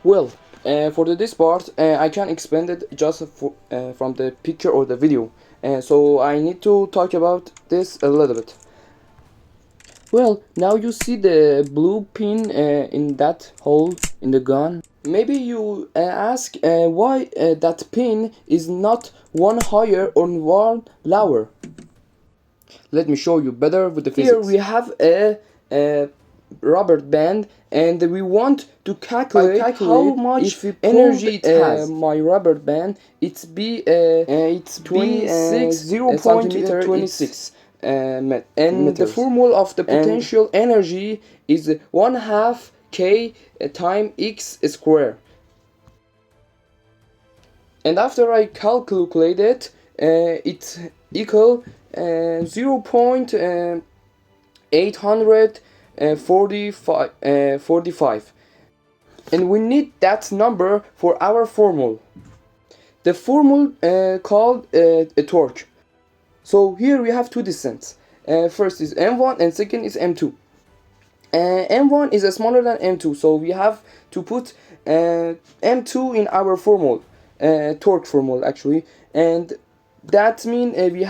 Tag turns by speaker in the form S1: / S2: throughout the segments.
S1: Well, for this part, I can explain it just from the picture or the video. So I need to talk about this a little bit. Well, now you see the blue pin in that hole in the gun. Maybe you ask why that pin is not one higher or one lower. Let me show you better with the physics. Here we have a rubber band, and we want to calculate how much energy it has. My rubber band, it's 0.26 and meters. The formula of the potential energy is 1/2 k times x square. And after I calculate it, it's equal 0.845, and we need that number for our formula. The formula called a torque. So here we have two distances. First is m1 and second is m2. M1 is smaller than m2, so we have to put m2 in our formula, torque formula actually, and that means we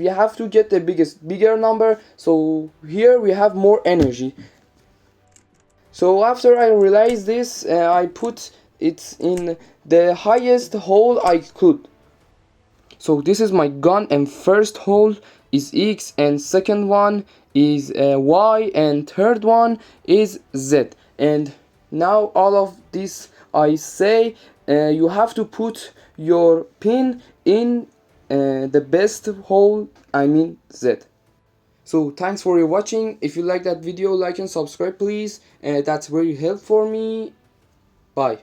S1: have to get the bigger number. So here we have more energy. So after I realized this, I put it in the highest hole I could. So this is my gun, and first hole is X, and second one is Y, and third one is Z. And now all of this I say, you have to put your pin in the best hole, I mean Z. So thanks for your watching. If you like that video, like and subscribe please. That's very helpful for me. Bye.